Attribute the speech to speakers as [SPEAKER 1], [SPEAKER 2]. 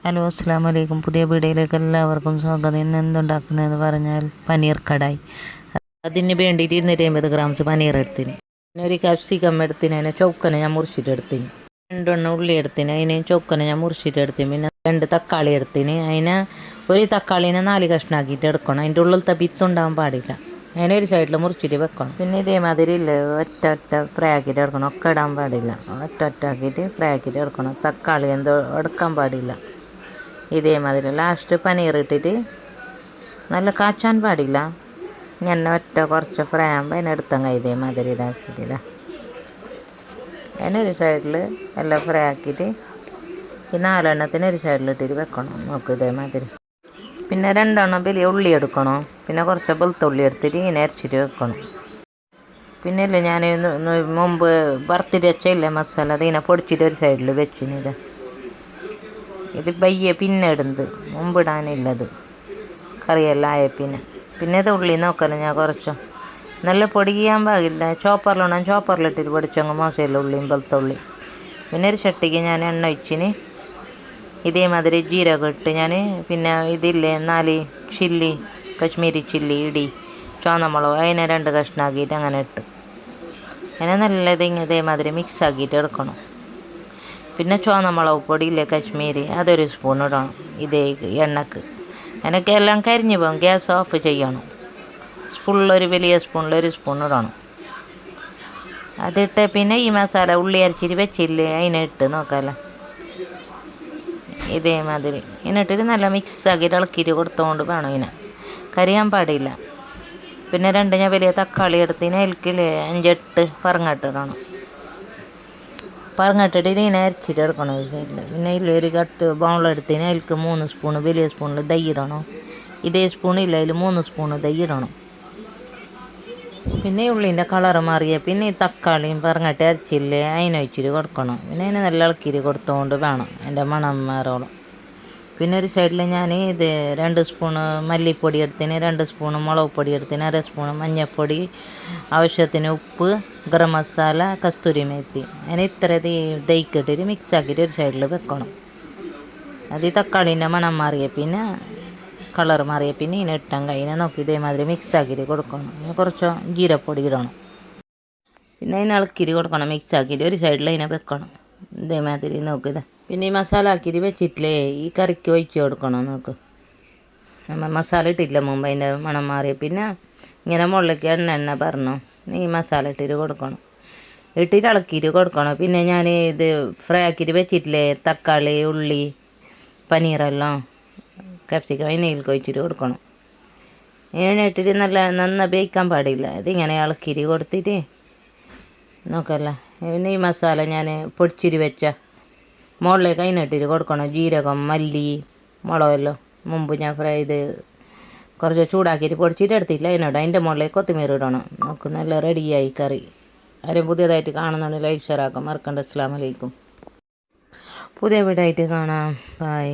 [SPEAKER 1] Hello അസ്സാം വലൈക്കും. പുതിയ വീഡിയോയിലേക്ക് എല്ലാവർക്കും സ്വാഗതം. ഇന്ന് എന്തുണ്ടാക്കുന്നതെന്ന് പറഞ്ഞാൽ പനീർ കടായി. അതിന് വേണ്ടിയിട്ട് 250 ഗ്രാംസ് പനീർ എടുത്തിന്. പിന്നെ ഒരു ക്യാപ്സിക്കം എടുത്തിന്, അതിനെ ചൊക്കനെ ഞാൻ മുറിച്ചിട്ടെടുത്തിന്. 2 ഉള്ളി എടുത്തിന്, അതിന് ചൊക്കനെ ഞാൻ മുറിച്ചിട്ടെടുത്തിന്. പിന്നെ 2 തക്കാളി എടുത്തിന്, അതിനെ ഒരു തക്കാളിനെ 4 കഷ്ണാക്കിയിട്ട് എടുക്കണം. അതിൻ്റെ ഉള്ളിലത്തെ വിത്തുണ്ടാകാൻ പാടില്ല. അതിനെ ഒരു സൈഡിൽ മുറിച്ചിട്ട് വെക്കണം. പിന്നെ ഇതേമാതിരി ഇല്ലേ ഒറ്റ ഫ്രൈ ആക്കിയിട്ട് എടുക്കണം. ഒക്കെ ഇടാൻ പാടില്ല, ഒറ്റ ആക്കിയിട്ട് ഫ്രൈ ആക്കിയിട്ട് എടുക്കണം. തക്കാളി എന്തോ എടുക്കാൻ പാടില്ല. ഇതേമാതിരി ലാസ്റ്റ് പനീർ ഇട്ടിട്ട് നല്ല കാച്ചാൻ പാടില്ല, ഇങ്ങനെ ഒറ്റ കുറച്ച് ഫ്രൈ ആകുമ്പോൾ അതിനെടുത്തങ്ങ ഇതേമാതിരി ഇതാക്കിയിട്ട് അതിനൊരു സൈഡിൽ എല്ലാം ഫ്രൈ ആക്കിയിട്ട് ഈ 4 എണ്ണത്തിന് ഒരു സൈഡിലിട്ടിട്ട് വെക്കണം. നോക്ക് ഇതേമാതിരി. പിന്നെ 2 വലിയ ഉള്ളി എടുക്കണം. പിന്നെ കുറച്ച് വെളുത്തുള്ളി എടുത്തിട്ട് ഇങ്ങനെ അരച്ചിട്ട് വെക്കണം. പിന്നെ ഇല്ലേ ഞാൻ മുമ്പ് വറുത്തിട്ട് വെച്ചില്ലേ മസാല, അതിനെ പൊടിച്ചിട്ട് ഒരു സൈഡിൽ വെച്ചിന്. ഇത് ബയ്യെ പിന്നെ ഇടുന്നത്, മുമ്പിടാനില്ലത് കറിയെല്ലാം ആയ പിന്നെ ഇത് ഉള്ളി നോക്കല്ലോ ഞാൻ കുറച്ചോ നല്ല പൊടിക്കാൻ പാകില്ല. ചോപ്പറിലിട്ടിട്ട് പൊടിച്ചങ്ങ് മോശമില്ല ഉള്ളിയും വെളുത്തുള്ളി. പിന്നെ ഒരു ചട്ടിക്ക് ഞാൻ എണ്ണ ഒഴിച്ചിന്. ഇതേമാതിരി ജീരകം ഇട്ട് ഞാൻ പിന്നെ ഇതില്ലേ 4 ചില്ലി, കശ്മീരി ചില്ലി ഇടി, ചുവന്നമുളക് അതിനെ 2 കഷ്ണാക്കിയിട്ട് അങ്ങനെ ഇട്ട് അതിനെ നല്ലത് ഇതേമാതിരി മിക്സ് ആക്കിയിട്ട് എടുക്കണം. പിന്നെ ചുവന്നമുളക് പൊടി ഇല്ലേ കശ്മീരി, അതൊരു സ്പൂൺ ഇടണം ഇതേ എണ്ണക്ക്. എനിക്ക് എല്ലാം കരിഞ്ഞു പോകും, ഗ്യാസ് ഓഫ് ചെയ്യണം. ഒരു വലിയ സ്പൂണിൽ 1 സ്പൂൺ ഇടണം. അതിട്ട് പിന്നെ ഈ മസാല ഉള്ളി അരച്ചിട്ട് വെച്ചില്ലേ അതിനെ ഇട്ട് നോക്കാമല്ലോ ഇതേമാതിരി. ഇതിനിട്ടിട്ട് നല്ല മിക്സ് ആക്കിയിട്ട് ഇളക്കിയിട്ട് കൊടുത്തുകൊണ്ട് വേണം, ഇതിനെ കരിയാൻ പാടില്ല. പിന്നെ 2 ഞാൻ വലിയ തക്കാളി എടുത്തിന്, അതിൽക്കില്ലേ 5-8 പറങ്ങട്ടിടണം. പറങ്ങട്ടിട്ട് ഇതിനെ അരച്ചിട്ട് എടുക്കണം ഈ സൈഡിൽ. പിന്നെ ഇതിലൊരു കട്ട് ബൗളെടുത്തിന്, അതിൽക്ക് 3 സ്പൂണ് വലിയ സ്പൂണിൽ ദയ്യിടണം. ഇതേ സ്പൂണില്ല, അതിൽ 3 സ്പൂണ് ദയ്യിടണം. പിന്നെ ഉള്ളിൻ്റെ കളറ് മാറിയ പിന്നെ ഈ തക്കാളിയും പറങ്ങട്ട് അരച്ചില്ലേ അതിനൊഴിച്ചിട്ട് കൊടുക്കണം. പിന്നെ അതിനെ നല്ല ഇളക്കിയിട്ട് കൊടുത്തുകൊണ്ട് വേണം അതിൻ്റെ മണം മാറോളം. പിന്നെ ഒരു സൈഡിൽ ഞാൻ ഇത് 2 സ്പൂണ് മല്ലിപ്പൊടി എടുത്തിന്, 2 സ്പൂണ് മുളക് പൊടി എടുത്തിന്, 1/2 സ്പൂണ് മഞ്ഞൾപ്പൊടി, ആവശ്യത്തിന് ഉപ്പ്, ഗരം മസാല, കസ്തൂരി മേത്തി. അതിന് ഇത്ര ദയിക്കിട്ടിട്ട് മിക്സ് ആക്കിയിട്ട് ഒരു സൈഡിൽ വെക്കണം. അത് ഈ തക്കാളീൻ്റെ മണം മാറിയ പിന്നെ കളർ മാറിയ പിന്നെ ഇതിനെ ഇട്ടാൻ കഴിഞ്ഞാൽ നോക്കി ഇതേമാതിരി മിക്സ് ആക്കിയിട്ട് കൊടുക്കണം. കുറച്ച് ജീരപ്പൊടി ഇടണം. പിന്നെ അതിനെ ഇളക്കിയിട്ട് കൊടുക്കണം, മിക്സ് ആക്കിയിട്ട് ഒരു സൈഡിൽ അതിനെ വെക്കണം ഇതേമാതിരി നോക്കിയത്. പിന്നെ ഈ മസാല ആക്കിയിട്ട് വെച്ചിട്ടില്ലേ ഈ കറിക്ക് ഒഴിച്ച് കൊടുക്കണം. നോക്ക് നമ്മൾ മസാല ഇട്ടിട്ടില്ല മുമ്പ്, അതിൻ്റെ മണം മാറിയ പിന്നെ ഇങ്ങനെ മുകളിലേക്ക് എണ്ണ പറഞ്ഞു ഈ മസാല ഇട്ടിട്ട് കൊടുക്കണം. ഇട്ടിട്ട് ഇളക്കിയിട്ട് കൊടുക്കണം. പിന്നെ ഞാൻ ഇത് ഫ്രൈ ആക്കിയിട്ട് വെച്ചിട്ടില്ലേ തക്കാളി, ഉള്ളി, പനീറെല്ലാം, ക്യാപ്സിക്കം അതിനേക്ക് ഒഴിച്ചിട്ട് കൊടുക്കണം. ഇങ്ങനെ ഇട്ടിട്ട് നന്നായി വേവിക്കാൻ പാടില്ല. ഇതിങ്ങനെ ഇളക്കിയിട്ട് കൊടുത്തിട്ട് നോക്കല്ല. പിന്നെ ഈ മസാല ഞാൻ പൊടിച്ചിട്ട് വെച്ച മുകളിലേക്ക് അതിനിട്ടിട്ട് കൊടുക്കണം. ജീരകം, മല്ലി, മുളകെല്ലാം മുമ്പ് ഞാൻ ഫ്രൈ ചെയ്ത് കുറച്ച് ചൂടാക്കിയിട്ട് പൊടിച്ചിട്ട് എടുത്തില്ല, അതിനോട് അതിൻ്റെ മുകളിലേക്ക് കൊത്തമീർ ഇടണം. നമുക്ക് നല്ല റെഡിയായി കറി. ആരും പുതിയതായിട്ട് കാണുന്നുണ്ടെങ്കിൽ ലൈക്ക് ഷെയർ ആക്കാം മറക്കണ്ട. അസ്സലാമു അലൈക്കും. പുതിയ വീടായിട്ട് കാണാം. ബൈ.